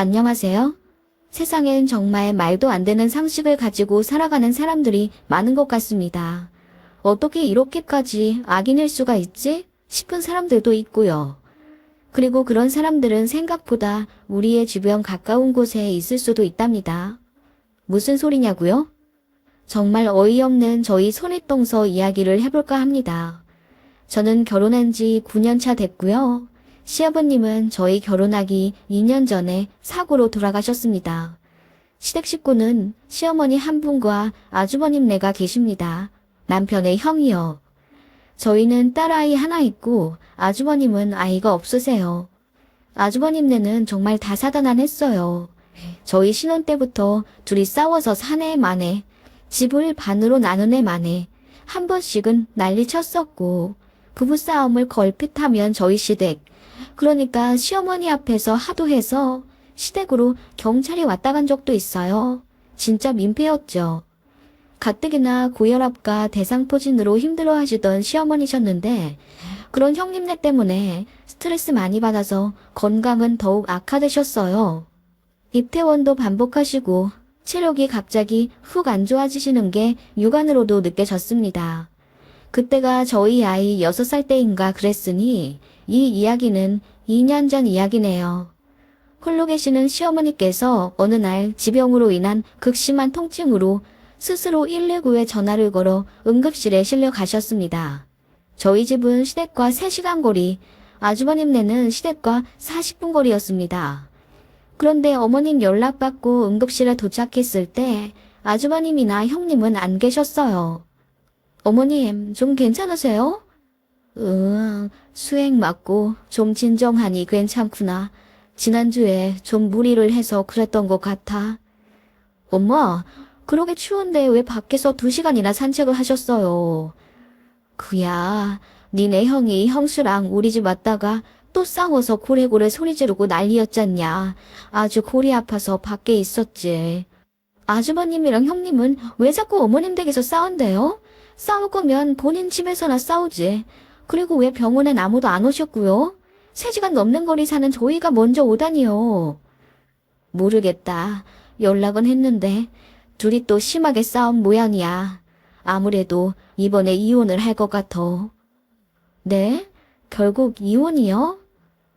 안녕하세요. 세상엔 정말 말도 안 되는 상식을 가지고 살아가는 사람들이 많은 것 같습니다. 어떻게 이렇게까지 악인일 수가 있지? 싶은 사람들도 있고요. 그리고 그런 사람들은 생각보다 우리의 주변 가까운 곳에 있을 수도 있답니다. 무슨 소리냐고요? 정말 어이없는 저희 손윗동서 이야기를 해볼까 합니다. 저는 결혼한 지 9년 차 됐고요. 시아버님은 저희 결혼하기 2년 전에 사고로 돌아가셨습니다. 시댁 식구는 시어머니 한 분과 아주버님네가 계십니다. 남편의 형이요. 저희는 딸아이 하나 있고 아주버님은 아이가 없으세요. 아주버님네는 정말 다사다난했어요. 저희 신혼 때부터 둘이 싸워서 사내 만에 집을 반으로 나눈 애 만에 한 번씩은 난리 쳤었고 부부싸움을 걸핏하면 저희 시댁 그러니까 시어머니 앞에서 하도 해서 시댁으로 경찰이 왔다 간 적도 있어요. 진짜 민폐였죠. 가뜩이나 고혈압과 대상포진으로 힘들어하시던 시어머니셨는데 그런 형님네 때문에 스트레스 많이 받아서 건강은 더욱 악화되셨어요. 입퇴원도 반복하시고 체력이 갑자기 훅 안 좋아지시는 게 육안으로도 느껴졌습니다. 그때가 저희 아이 6살 때인가 그랬으니 이 이야기는 2년 전 이야기네요. 홀로 계시는 시어머니께서 어느 날 지병으로 인한 극심한 통증으로 스스로 119에 전화를 걸어 응급실에 실려 가셨습니다. 저희 집은 시댁과 3시간 거리, 아주버님네는 시댁과 40분 거리였습니다. 그런데 어머님 연락받고 응급실에 도착했을 때 아주버님이나 형님은 안 계셨어요. 어머님, 좀 괜찮으세요? 수행 맞고 좀 진정하니 괜찮구나. 지난주에 좀 무리를 해서 그랬던 것 같아. 엄마, 그러게 추운데 왜 밖에서 2시간이나 산책을 하셨어요? 그야, 니네 형이 형수랑 우리 집 왔다가 또 싸워서 고래고래 소리 지르고 난리였잖냐. 아주 골이 아파서 밖에 있었지. 아주버님이랑 형님은 왜 자꾸 어머님 댁에서 싸운대요? 싸울 거면 본인 집에서나 싸우지. 그리고 왜 병원엔 아무도 안 오셨고요? 3시간 넘는 거리 사는 저희가 먼저 오다니요. 모르겠다. 연락은 했는데 둘이 또 심하게 싸운 모양이야. 아무래도 이번에 이혼을 할 것 같아. 네? 결국 이혼이요?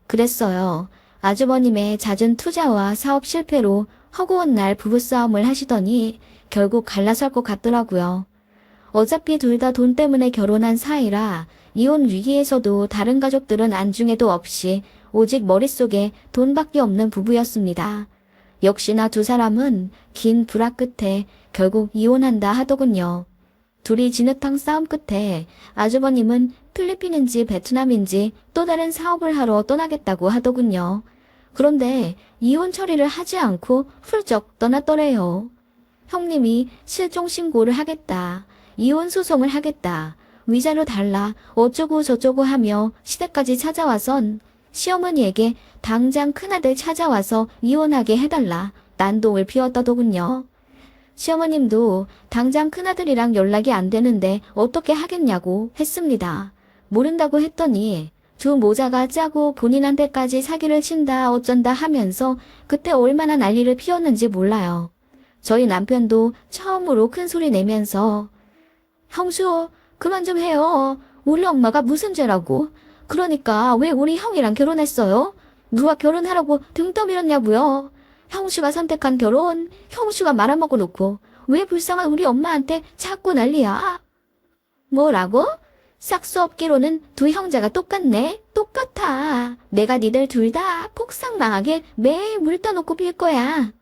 그랬어요. 아주버님의 잦은 투자와 사업 실패로 허구한 날 부부싸움을 하시더니 결국 갈라설 것 같더라고요. 어차피 둘 다 돈 때문에 결혼한 사이라 이혼 위기에서도 다른 가족들은 안중에도 없이 오직 머릿속에 돈밖에 없는 부부였습니다. 역시나 두 사람은 긴 불화 끝에 결국 이혼한다 하더군요. 둘이 진흙탕 싸움 끝에 아주버님은 필리핀인지 베트남인지 또 다른 사업을 하러 떠나겠다고 하더군요. 그런데 이혼 처리를 하지 않고 훌쩍 떠났더래요. 형님이 실종 신고를 하겠다. 이혼 소송을 하겠다. 위자료 달라. 어쩌고 저쩌고 하며 시댁까지 찾아와선 시어머니에게 당장 큰아들 찾아와서 이혼하게 해달라. 난동을 피웠다더군요. 시어머님도 당장 큰아들이랑 연락이 안 되는데 어떻게 하겠냐고 했습니다. 모른다고 했더니 두 모자가 짜고 본인한테까지 사기를 친다 어쩐다 하면서 그때 얼마나 난리를 피웠는지 몰라요. 저희 남편도 처음으로 큰 소리 내면서 형수 그만 좀 해요. 우리 엄마가 무슨 죄라고. 그러니까 왜 우리 형이랑 결혼했어요? 누가 결혼하라고 등 떠밀었냐고요. 형수가 선택한 결혼, 형수가 말아먹어 놓고 왜 불쌍한 우리 엄마한테 자꾸 난리야. 뭐라고? 싹수 없기로는 두 형제가 똑같네. 똑같아. 내가 니들 둘 다 폭삭 망하게 매일 물 떠놓고 빌 거야.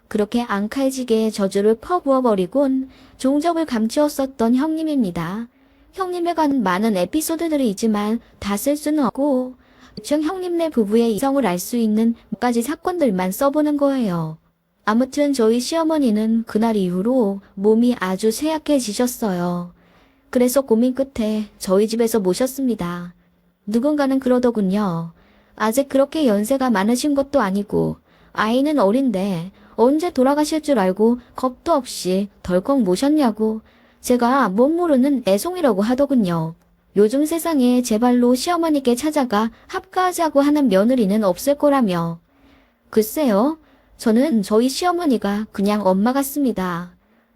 그렇게 앙칼지게 저주를 퍼부어버리곤 종적을 감추었었던 형님입니다. 형님에 관한 많은 에피소드들이 있지만 다 쓸 수는 없고 대충 형님네 부부의 이성을 알 수 있는 몇 가지 사건들만 써보는 거예요. 아무튼 저희 시어머니는 그날 이후로 몸이 아주 쇠약해지셨어요. 그래서 고민 끝에 저희 집에서 모셨습니다. 누군가는 그러더군요. 아직 그렇게 연세가 많으신 것도 아니고 아이는 어린데 언제 돌아가실 줄 알고 겁도 없이 덜컥 모셨냐고 제가 못 모르는 애송이라고 하더군요. 요즘 세상에 제 발로 시어머니께 찾아가 합가하자고 하는 며느리는 없을 거라며. 글쎄요. 저는 저희 시어머니가 그냥 엄마 같습니다.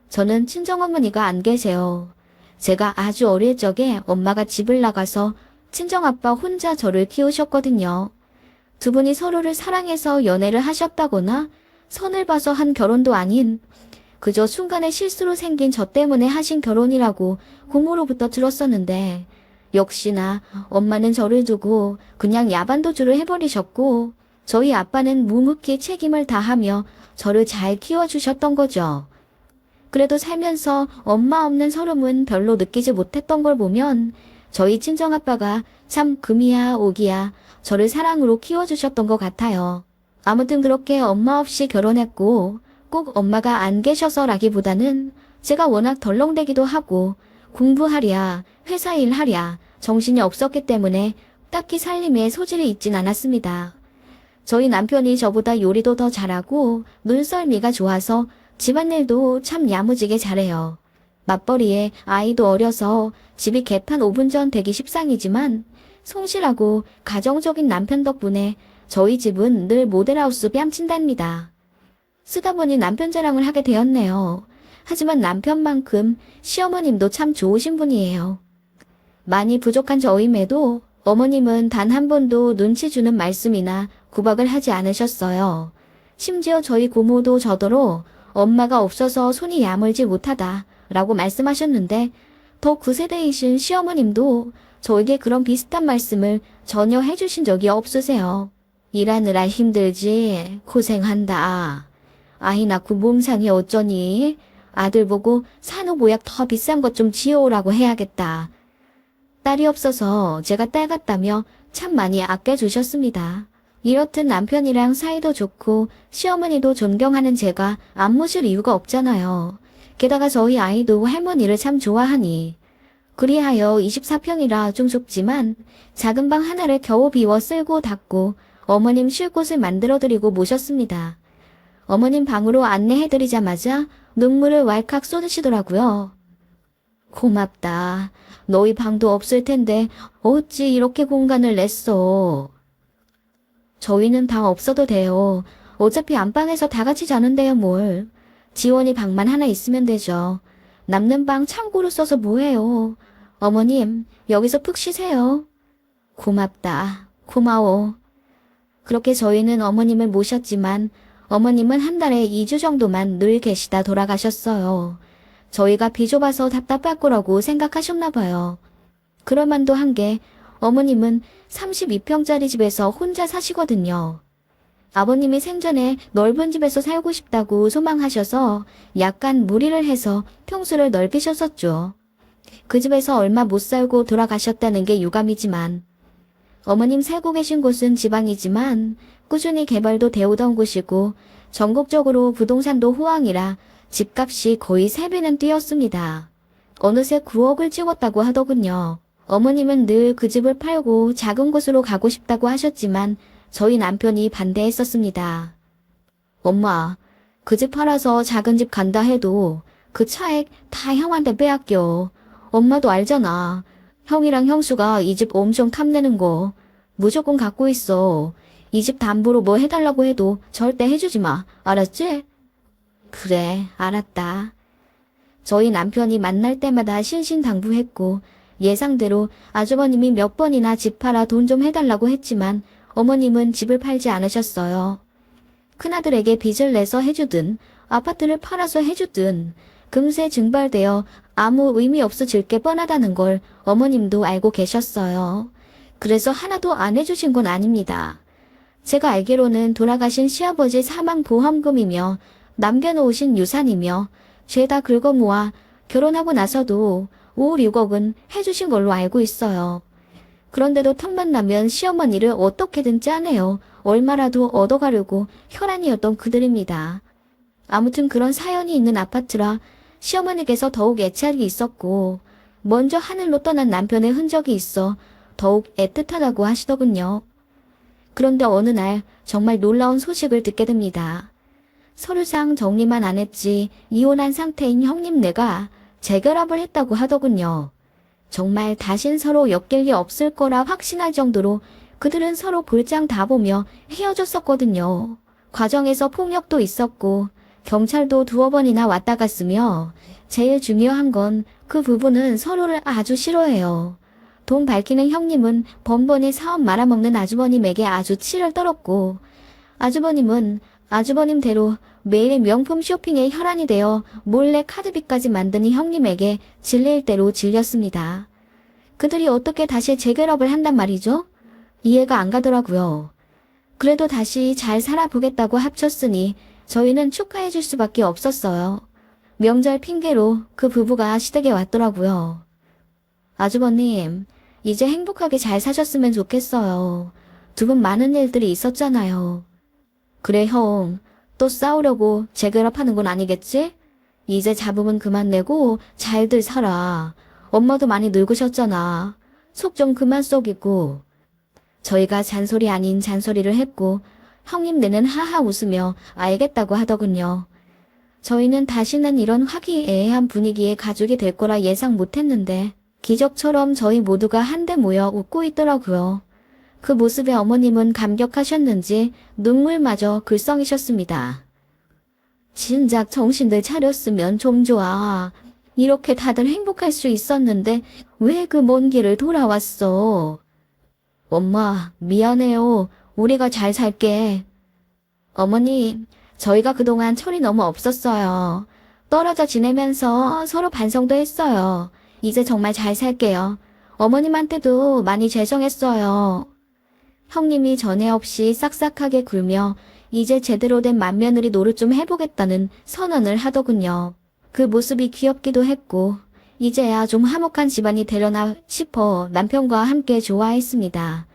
저는 친정어머니가 안 계세요. 제가 아주 어릴 적에 엄마가 집을 나가서 친정아빠 혼자 저를 키우셨거든요. 두 분이 서로를 사랑해서 연애를 하셨다거나 선을 봐서 한 결혼도 아닌 그저 순간의 실수로 생긴 저 때문에 하신 결혼이라고 고모로부터 들었었는데 역시나 엄마는 저를 두고 그냥 야반도주를 해버리셨고 저희 아빠는 묵묵히 책임을 다하며 저를 잘 키워주셨던 거죠. 그래도 살면서 엄마 없는 서름은 별로 느끼지 못했던 걸 보면 저희 친정아빠가 참 금이야 오기야 저를 사랑으로 키워주셨던 것 같아요. 아무튼 그렇게 엄마 없이 결혼했고 꼭 엄마가 안 계셔서라기보다는 제가 워낙 덜렁대기도 하고 공부하랴 회사 일하랴 정신이 없었기 때문에 딱히 살림에 소질이 있진 않았습니다. 저희 남편이 저보다 요리도 더 잘하고 눈썰미가 좋아서 집안일도 참 야무지게 잘해요. 맞벌이에 아이도 어려서 집이 개판 5분 전 되기 십상이지만 성실하고 가정적인 남편 덕분에 저희 집은 늘 모델하우스 뺨친답니다. 쓰다 보니 남편 자랑을 하게 되었네요. 하지만 남편만큼 시어머님도 참 좋으신 분이에요. 많이 부족한 저임에도 어머님은 단 한 번도 눈치 주는 말씀이나 구박을 하지 않으셨어요. 심지어 저희 고모도 저더러 엄마가 없어서 손이 야물지 못하다 라고 말씀하셨는데 더 구세대이신 시어머님도 저에게 그런 비슷한 말씀을 전혀 해주신 적이 없으세요. 일하느라 힘들지 고생한다. 아이 낳고 몸상이 어쩌니? 아들 보고 산후보약 더 비싼 것 좀 지어오라고 해야겠다. 딸이 없어서 제가 딸 같다며 참 많이 아껴주셨습니다. 이렇듯 남편이랑 사이도 좋고 시어머니도 존경하는 제가 안 모실 이유가 없잖아요. 게다가 저희 아이도 할머니를 참 좋아하니. 그리하여 24평이라 좀 좁지만 작은 방 하나를 겨우 비워 쓸고 닦고 어머님 쉴 곳을 만들어드리고 모셨습니다. 어머님 방으로 안내해드리자마자 눈물을 왈칵 쏟으시더라고요. 고맙다. 너희 방도 없을 텐데 어찌 이렇게 공간을 냈어. 저희는 방 없어도 돼요. 어차피 안방에서 다 같이 자는데요 뭘. 지원이 방만 하나 있으면 되죠. 남는 방 창고로 써서 뭐해요. 어머님 여기서 푹 쉬세요. 고맙다. 고마워. 그렇게 저희는 어머님을 모셨지만 어머님은 한 달에 2주 정도만 늘 계시다 돌아가셨어요. 저희가 비좁아서 답답할 거라고 생각하셨나 봐요. 그럴 만도 한 게 어머님은 32평짜리 집에서 혼자 사시거든요. 아버님이 생전에 넓은 집에서 살고 싶다고 소망하셔서 약간 무리를 해서 평수를 넓히셨었죠. 그 집에서 얼마 못 살고 돌아가셨다는 게 유감이지만 어머님 살고 계신 곳은 지방이지만 꾸준히 개발도 되오던 곳이고 전국적으로 부동산도 호황이라 집값이 거의 3배는 뛰었습니다. 어느새 9억을 찍었다고 하더군요. 어머님은 늘 그 집을 팔고 작은 곳으로 가고 싶다고 하셨지만 저희 남편이 반대했었습니다. 엄마, 그 집 팔아서 작은 집 간다 해도 그 차액 다 형한테 빼앗겨. 엄마도 알잖아. 형이랑 형수가 이 집 엄청 탐내는 거 무조건 갖고 있어. 이 집 담보로 뭐 해달라고 해도 절대 해주지 마. 알았지? 그래, 알았다. 저희 남편이 만날 때마다 신신당부했고 예상대로 아주버님이 몇 번이나 집 팔아 돈 좀 해달라고 했지만 어머님은 집을 팔지 않으셨어요. 큰아들에게 빚을 내서 해주든 아파트를 팔아서 해주든 금세 증발되어 아무 의미 없어질 게 뻔하다는 걸 어머님도 알고 계셨어요. 그래서 하나도 안 해주신 건 아닙니다. 제가 알기로는 돌아가신 시아버지 사망보험금이며 남겨놓으신 유산이며 죄다 긁어 모아 결혼하고 나서도 5, 6억은 해주신 걸로 알고 있어요. 그런데도 틈만 나면 시어머니를 어떻게든 짜내어 얼마라도 얻어가려고 혈안이었던 그들입니다. 아무튼 그런 사연이 있는 아파트라 시어머니께서 더욱 애착이 있었고 먼저 하늘로 떠난 남편의 흔적이 있어 더욱 애틋하다고 하시더군요. 그런데 어느 날 정말 놀라운 소식을 듣게 됩니다. 서류상 정리만 안 했지 이혼한 상태인 형님네가 재결합을 했다고 하더군요. 정말 다신 서로 엮일 리 없을 거라 확신할 정도로 그들은 서로 볼장 다 보며 헤어졌었거든요. 과정에서 폭력도 있었고 경찰도 두어 번이나 왔다 갔으며 제일 중요한 건 그 부부는 서로를 아주 싫어해요. 돈 밝히는 형님은 번번이 사업 말아먹는 아주버님에게 아주 치를 떨었고 아주버님은 아주버님대로 매일 명품 쇼핑에 혈안이 되어 몰래 카드빚까지 만드는 형님에게 질릴 대로 질렸습니다. 그들이 어떻게 다시 재결합을 한단 말이죠? 이해가 안 가더라고요. 그래도 다시 잘 살아보겠다고 합쳤으니 저희는 축하해 줄 수밖에 없었어요. 명절 핑계로 그 부부가 시댁에 왔더라고요. 아주버님, 이제 행복하게 잘 사셨으면 좋겠어요. 두 분 많은 일들이 있었잖아요. 그래 형, 또 싸우려고 재결합하는 건 아니겠지? 이제 잡음은 그만 내고 잘들 살아. 엄마도 많이 늙으셨잖아. 속 좀 그만 썩이고. 저희가 잔소리 아닌 잔소리를 했고 형님네는 하하 웃으며 알겠다고 하더군요. 저희는 다시는 이런 화기애애한 분위기의 가족이 될 거라 예상 못했는데 기적처럼 저희 모두가 한데 모여 웃고 있더라고요. 그 모습에 어머님은 감격하셨는지 눈물마저 글썽이셨습니다. 진작 정신들 차렸으면 좀 좋아. 이렇게 다들 행복할 수 있었는데 왜 그 먼 길을 돌아왔어? 엄마, 미안해요. 우리가 잘 살게. 어머니, 저희가 그동안 철이 너무 없었어요. 떨어져 지내면서 서로 반성도 했어요. 이제 정말 잘 살게요. 어머님한테도 많이 죄송했어요. 형님이 전에 없이 싹싹하게 굴며 이제 제대로 된 맏며느리 노릇 좀 해보겠다는 선언을 하더군요. 그 모습이 귀엽기도 했고 이제야 좀 화목한 집안이 되려나 싶어 남편과 함께 좋아했습니다.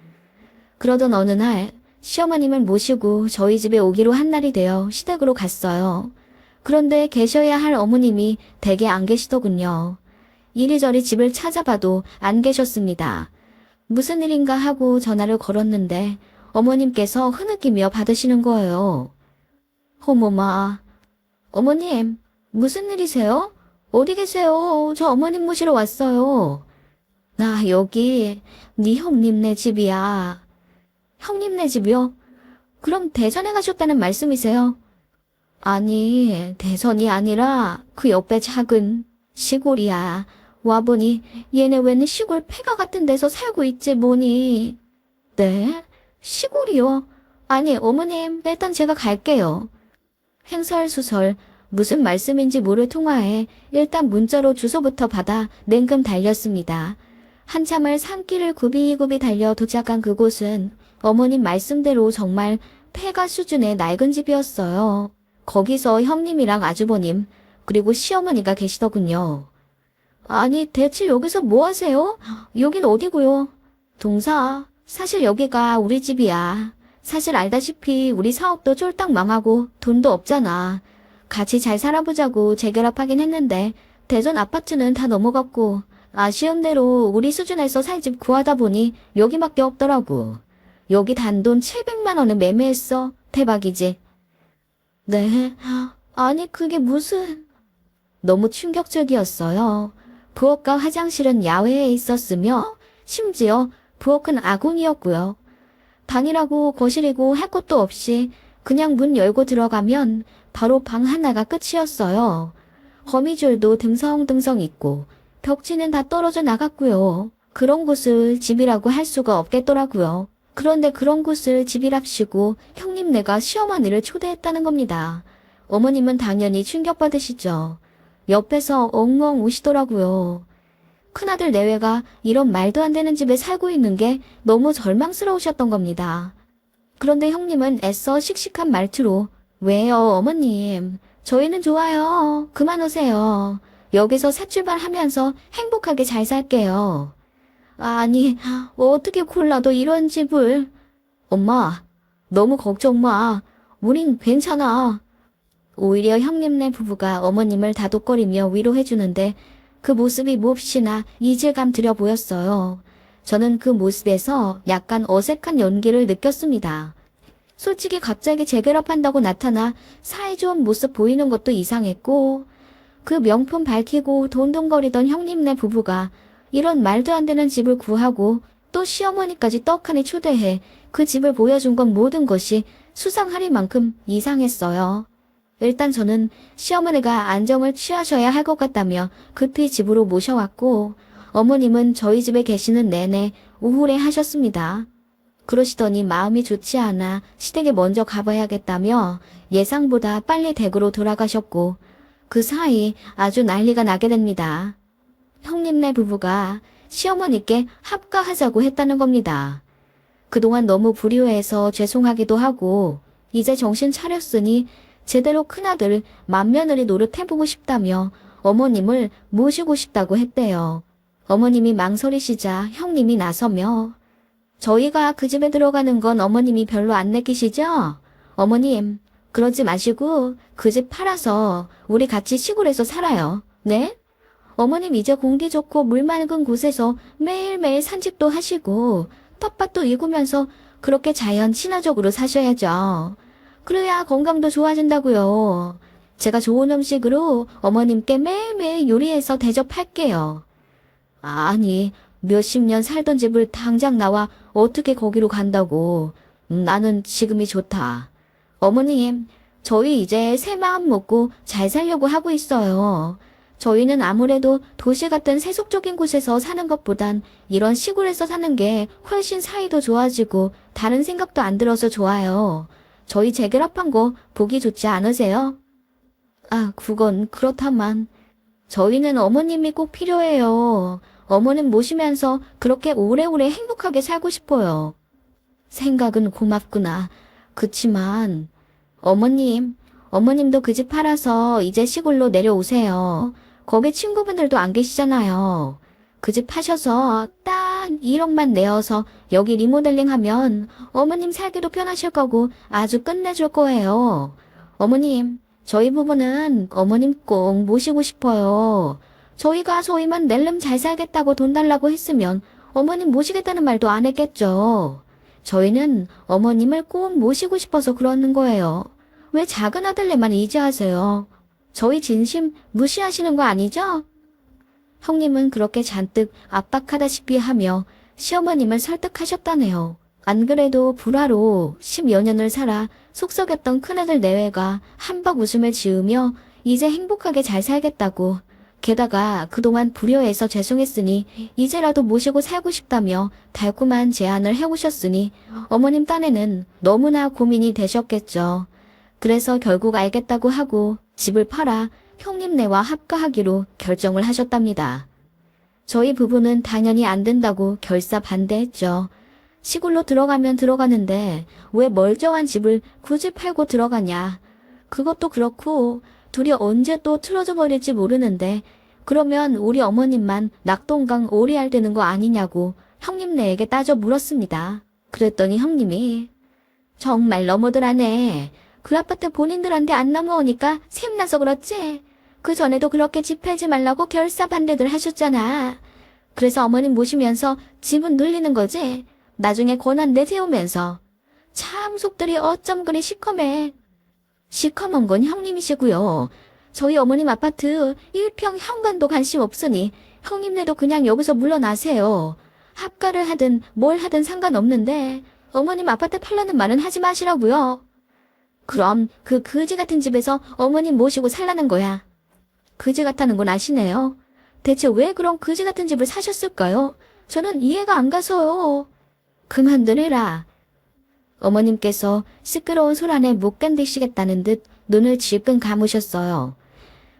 그러던 어느 날 시어머님을 모시고 저희 집에 오기로 한 날이 되어 시댁으로 갔어요. 그런데 계셔야 할 어머님이 댁에 안 계시더군요. 이리저리 집을 찾아봐도 안 계셨습니다. 무슨 일인가 하고 전화를 걸었는데 어머님께서 흐느끼며 받으시는 거예요. 어머마, 어머님, 무슨 일이세요? 어디 계세요? 저 어머님 모시러 왔어요. 나 여기 네 형님네 집이야. 형님네 집이요? 그럼 대전에 가셨다는 말씀이세요? 아니, 대전이 아니라 그 옆에 작은 시골이야. 와보니 얘네 웬 시골 폐가 같은 데서 살고 있지 뭐니. 네? 시골이요? 아니 어머님, 일단 제가 갈게요. 횡설수설 무슨 말씀인지 모를 통화에 일단 문자로 주소부터 받아 냉큼 달렸습니다. 한참을 산길을 굽이굽이 달려 도착한 그곳은 어머님 말씀대로 정말 폐가 수준의 낡은 집이었어요. 거기서 형님이랑 아주버님 그리고 시어머니가 계시더군요. 아니 대체 여기서 뭐 하세요? 여긴 어디고요? 동사, 사실 여기가 우리 집이야. 사실 알다시피 우리 사업도 쫄딱 망하고 돈도 없잖아. 같이 잘 살아보자고 재결합하긴 했는데 대전 아파트는 다 넘어갔고 아쉬운 대로 우리 수준에서 살 집 구하다 보니 여기밖에 없더라고. 여기 단돈 700만 원을 매매했어. 대박이지? 네, 아니 그게 무슨... 너무 충격적이었어요. 부엌과 화장실은 야외에 있었으며 심지어 부엌은 아궁이었고요. 방이라고 거실이고 할 것도 없이 그냥 문 열고 들어가면 바로 방 하나가 끝이었어요. 거미줄도 듬성듬성 있고 벽지는 다 떨어져 나갔고요. 그런 곳을 집이라고 할 수가 없겠더라고요. 그런데 그런 곳을 집이랍시고 형님네가 시어머니를 초대했다는 겁니다. 어머님은 당연히 충격받으시죠. 옆에서 엉엉 우시더라고요. 큰아들 내외가 이런 말도 안 되는 집에 살고 있는 게 너무 절망스러우셨던 겁니다. 그런데 형님은 애써 씩씩한 말투로 왜요 어머님, 저희는 좋아요. 그만 오세요. 여기서 새 출발하면서 행복하게 잘 살게요. 아니, 어떻게 골라도 이런 집을. 엄마, 너무 걱정 마. 우린 괜찮아. 오히려 형님네 부부가 어머님을 다독거리며 위로해주는데 그 모습이 몹시나 이질감 들여 보였어요. 저는 그 모습에서 약간 어색한 연기를 느꼈습니다. 솔직히 갑자기 재결합한다고 나타나 사이좋은 모습 보이는 것도 이상했고 그 명품 밝히고 돈돈거리던 형님네 부부가 이런 말도 안 되는 집을 구하고 또 시어머니까지 떡하니 초대해 그 집을 보여준 건 모든 것이 수상할 만큼 이상했어요. 일단 저는 시어머니가 안정을 취하셔야 할 것 같다며 급히 집으로 모셔왔고, 어머님은 저희 집에 계시는 내내 우울해 하셨습니다. 그러시더니 마음이 좋지 않아 시댁에 먼저 가봐야겠다며 예상보다 빨리 댁으로 돌아가셨고, 그 사이 아주 난리가 나게 됩니다. 형님네 부부가 시어머니께 합가하자고 했다는 겁니다. 그동안 너무 불효해서 죄송하기도 하고, 이제 정신 차렸으니 제대로 큰아들 맏며느리 노릇해보고 싶다며 어머님을 모시고 싶다고 했대요. 어머님이 망설이시자 형님이 나서며, 저희가 그 집에 들어가는 건 어머님이 별로 안 내키시죠? 어머님, 그러지 마시고 그 집 팔아서 우리 같이 시골에서 살아요. 네? 어머님 이제 공기 좋고 물 맑은 곳에서 매일매일 산책도 하시고 텃밭도 익으면서 그렇게 자연 친화적으로 사셔야죠. 그래야 건강도 좋아진다고요. 제가 좋은 음식으로 어머님께 매일매일 요리해서 대접할게요. 아니, 몇십 년 살던 집을 당장 나와 어떻게 거기로 간다고. 나는 지금이 좋다. 어머님, 저희 이제 새 마음 먹고 잘 살려고 하고 있어요. 저희는 아무래도 도시 같은 세속적인 곳에서 사는 것보단 이런 시골에서 사는 게 훨씬 사이도 좋아지고 다른 생각도 안 들어서 좋아요. 저희 재결합한 거 보기 좋지 않으세요? 아, 그건 그렇다만 저희는 어머님이 꼭 필요해요. 어머님 모시면서 그렇게 오래오래 행복하게 살고 싶어요. 생각은 고맙구나. 그치만 어머님도 그 집 팔아서 이제 시골로 내려오세요. 거기 친구분들도 안 계시잖아요. 그 집 파셔서 딱 1억만 내어서 여기 리모델링 하면 어머님 살기도 편하실 거고 아주 끝내줄 거예요. 어머님, 저희 부부는 어머님 꼭 모시고 싶어요. 저희가 저희만 낼름 잘 살겠다고 돈 달라고 했으면 어머님 모시겠다는 말도 안 했겠죠. 저희는 어머님을 꼭 모시고 싶어서 그러는 거예요. 왜 작은 아들네만 의지하세요? 저희 진심 무시하시는 거 아니죠? 형님은 그렇게 잔뜩 압박하다시피 하며 시어머님을 설득하셨다네요. 안 그래도 불화로 10여 년을 살아 속썩였던 큰아들 내외가 한박 웃음을 지으며 이제 행복하게 잘 살겠다고, 게다가 그동안 불효해서 죄송했으니 이제라도 모시고 살고 싶다며 달콤한 제안을 해오셨으니 어머님 딴에는 너무나 고민이 되셨겠죠. 그래서 결국 알겠다고 하고 집을 팔아 형님네와 합가하기로 결정을 하셨답니다. 저희 부부는 당연히 안 된다고 결사 반대했죠. 시골로 들어가면 들어가는데 왜 멀쩡한 집을 굳이 팔고 들어가냐. 그것도 그렇고 둘이 언제 또 틀어져 버릴지 모르는데 그러면 우리 어머님만 낙동강 오리알 되는 거 아니냐고 형님네에게 따져 물었습니다. 그랬더니 형님이 정말 너무들 하네. 그 아파트 본인들한테 안 넘어오니까 샘나서 그렇지. 그 전에도 그렇게 집 팔지 말라고 결사 반대들 하셨잖아. 그래서 어머님 모시면서 집은 늘리는 거지. 나중에 권한 내세우면서. 참 속들이 어쩜 그리 시커매. 시커먼 건 형님이시고요. 저희 어머님 아파트 1평 현관도 관심 없으니 형님네도 그냥 여기서 물러나세요. 합가를 하든 뭘 하든 상관없는데 어머님 아파트 팔라는 말은 하지 마시라고요. 그럼 그 그지 같은 집에서 어머님 모시고 살라는 거야. 그지 같다는 건 아시네요. 대체 왜 그런 그지 같은 집을 사셨을까요? 저는 이해가 안 가서요. 그만두래라. 어머님께서 시끄러운 소란에 못 견디시겠다는 듯 눈을 질끈 감으셨어요.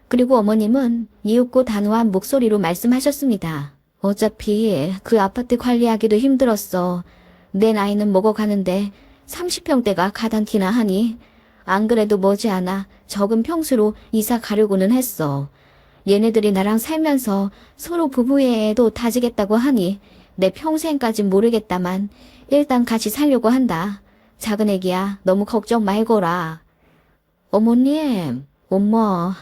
그리고 어머님은 이윽고 단호한 목소리로 말씀하셨습니다. 어차피 그 아파트 관리하기도 힘들었어. 내 나이는 먹어가는데 30평대가 가당키나 하니 안 그래도 머지않아 적은 평수로 이사 가려고는 했어. 얘네들이 나랑 살면서 서로 부부의 애도 다지겠다고 하니 내 평생까진 모르겠다만 일단 같이 살려고 한다. 작은 애기야, 너무 걱정 말거라. 어머님, 엄마.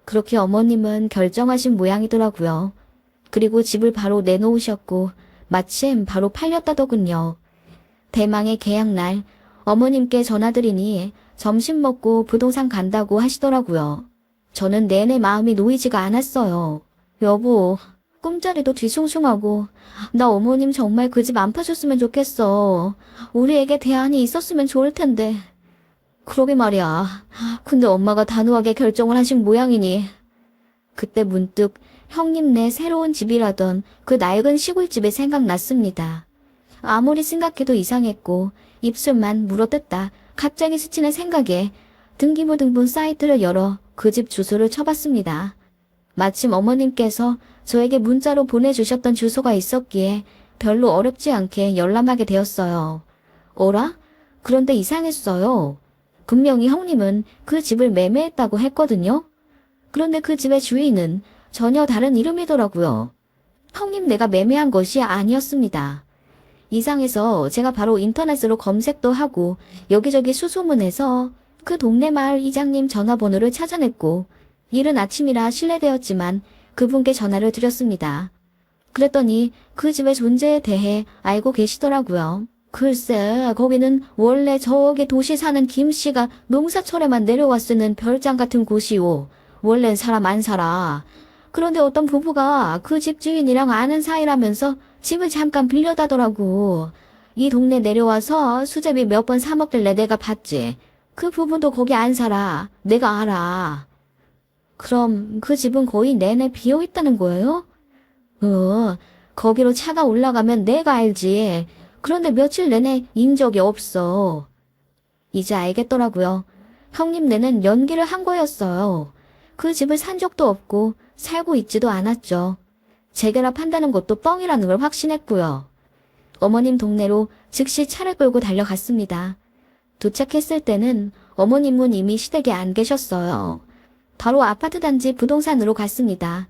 그렇게 어머님은 결정하신 모양이더라고요. 그리고 집을 바로 내놓으셨고 마침 바로 팔렸다더군요. 대망의 계약날 어머님께 전화드리니 점심 먹고 부동산 간다고 하시더라고요. 저는 내내 마음이 놓이지가 않았어요. 여보, 꿈자리도 뒤숭숭하고. 나 어머님 정말 그 집 안 파셨으면 좋겠어. 우리에게 대안이 있었으면 좋을 텐데. 그러게 말이야. 근데 엄마가 단호하게 결정을 하신 모양이니. 그때 문득 형님네 새로운 집이라던 그 낡은 시골집이 생각났습니다. 아무리 생각해도 이상했고 입술만 물어뜯다 갑자기 스치는 생각에 등기부등본 사이트를 열어 그 집 주소를 쳐봤습니다. 마침 어머님께서 저에게 문자로 보내주셨던 주소가 있었기에 별로 어렵지 않게 열람하게 되었어요. 어라? 그런데 이상했어요. 분명히 형님은 그 집을 매매했다고 했거든요. 그런데 그 집의 주인은 전혀 다른 이름이더라고요. 형님 내가 매매한 것이 아니었습니다. 이상해서 제가 바로 인터넷으로 검색도 하고 여기저기 수소문해서 그 동네 마을 이장님 전화번호를 찾아냈고 이른 아침이라 실례되었지만 그분께 전화를 드렸습니다. 그랬더니 그 집의 존재에 대해 알고 계시더라고요. 글쎄 거기는 원래 저기 도시 사는 김씨가 농사철에만 내려와 쓰는 별장 같은 곳이오. 원래는 사람 안 살아. 그런데 어떤 부부가 그 집 주인이랑 아는 사이라면서 집을 잠깐 빌려다더라고. 이 동네 내려와서 수제비 몇 번 사 먹길래 내가 봤지. 그 부부도 거기 안 살아. 내가 알아. 그럼 그 집은 거의 내내 비어있다는 거예요? 거기로 차가 올라가면 내가 알지. 그런데 며칠 내내 인 적이 없어. 이제 알겠더라고요. 형님네는 연기를 한 거였어요. 그 집을 산 적도 없고 살고 있지도 않았죠. 재결합한다는 것도 뻥이라는 걸 확신했고요. 어머님 동네로 즉시 차를 끌고 달려갔습니다. 도착했을 때는 어머님은 이미 시댁에 안 계셨어요. 바로 아파트 단지 부동산으로 갔습니다.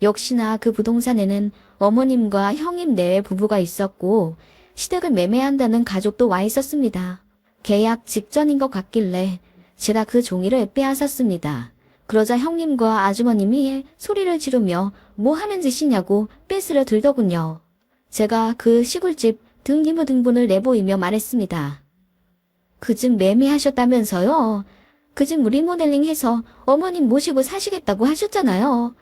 역시나 그 부동산에는 어머님과 형님 내외 부부가 있었고 시댁을 매매한다는 가족도 와 있었습니다. 계약 직전인 것 같길래 제가 그 종이를 빼앗았습니다. 그러자 형님과 아주머님이 소리를 지르며 뭐 하는 짓이냐고 뺏으려 들더군요. 제가 그 시골집 등기부등본을 내보이며 말했습니다. 그 집 매매하셨다면서요? 그 집 리모델링해서 어머님 모시고 사시겠다고 하셨잖아요.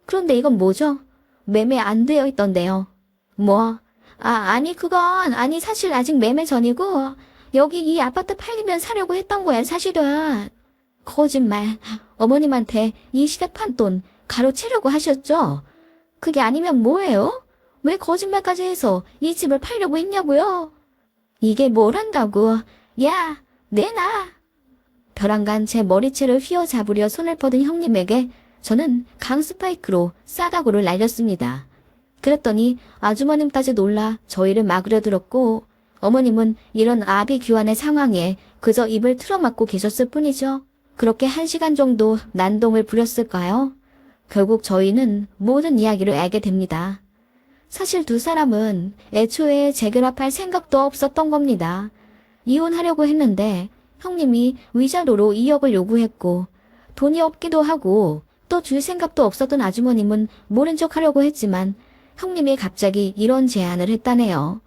그런데 이건 뭐죠? 매매 안 되어 있던데요. 뭐? 아니 그건 사실 아직 매매 전이고 여기 이 아파트 팔리면 사려고 했던 거야 사실은. 거짓말. 어머님한테 이 시댁 판 돈 가로채려고 하셨죠? 그게 아니면 뭐예요? 왜 거짓말까지 해서 이 집을 팔려고 했냐고요? 이게 뭘 한다고. 야, 내놔. 벼랑간 제 머리채를 휘어잡으려 손을 뻗은 형님에게 저는 강스파이크로 싸다구를 날렸습니다. 그랬더니 아주머님까지 놀라 저희를 막으려 들었고 어머님은 이런 아비규환의 상황에 그저 입을 틀어막고 계셨을 뿐이죠. 그렇게 1시간 정도 난동을 부렸을까요? 결국 저희는 모든 이야기를 알게 됩니다. 사실 두 사람은 애초에 재결합할 생각도 없었던 겁니다. 이혼하려고 했는데 형님이 위자료로 2억을 요구했고 돈이 없기도 하고 또 줄 생각도 없었던 아주머님은 모른 척 하려고 했지만 형님이 갑자기 이런 제안을 했다네요.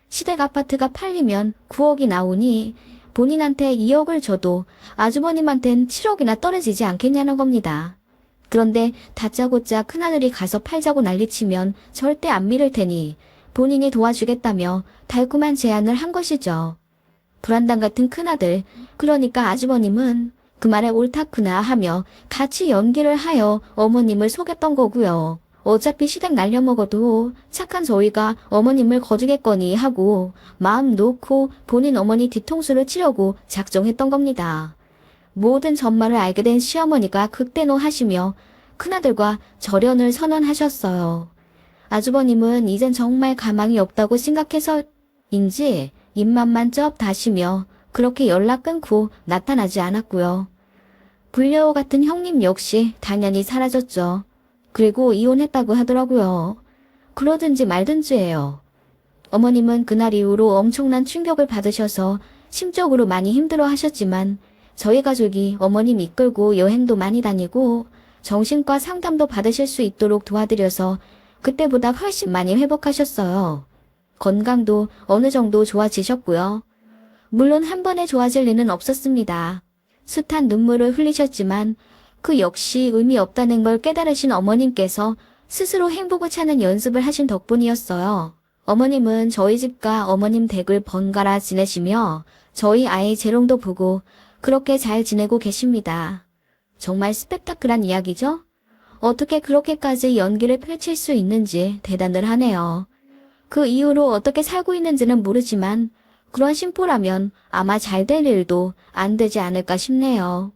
시댁 아파트가 팔리면 9억이 나오니 본인한테 2억을 줘도 아주머님한텐 7억이나 떨어지지 않겠냐는 겁니다. 그런데 다짜고짜 큰하늘이 가서 팔자고 난리치면 절대 안 믿을 테니 본인이 도와주겠다며 달콤한 제안을 한 것이죠. 불안당 같은 큰아들, 그러니까 아주머님은 그 말에 옳다구나 하며 같이 연기를 하여 어머님을 속였던 거고요. 어차피 시댁 날려먹어도 착한 저희가 어머님을 거두겠거니 하고 마음 놓고 본인 어머니 뒤통수를 치려고 작정했던 겁니다. 모든 전말을 알게 된 시어머니가 극대노하시며 큰아들과 절연을 선언하셨어요. 아주버님은 이젠 정말 가망이 없다고 생각해서인지 입맛만 쩝 다시며 그렇게 연락 끊고 나타나지 않았고요. 불려호 같은 형님 역시 당연히 사라졌죠. 그리고 이혼했다고 하더라고요. 그러든지 말든지예요. 어머님은 그날 이후로 엄청난 충격을 받으셔서 심적으로 많이 힘들어 하셨지만 저희 가족이 어머님 이끌고 여행도 많이 다니고 정신과 상담도 받으실 수 있도록 도와드려서 그때보다 훨씬 많이 회복하셨어요. 건강도 어느 정도 좋아지셨고요. 물론 한 번에 좋아질 리는 없었습니다. 숱한 눈물을 흘리셨지만 그 역시 의미 없다는 걸 깨달으신 어머님께서 스스로 행복을 찾는 연습을 하신 덕분이었어요. 어머님은 저희 집과 어머님 댁을 번갈아 지내시며 저희 아이 재롱도 보고 그렇게 잘 지내고 계십니다. 정말 스펙타클한 이야기죠? 어떻게 그렇게까지 연기를 펼칠 수 있는지 대단을 하네요. 그 이후로 어떻게 살고 있는지는 모르지만 그런 심보라면 아마 잘 될 일도 안 되지 않을까 싶네요.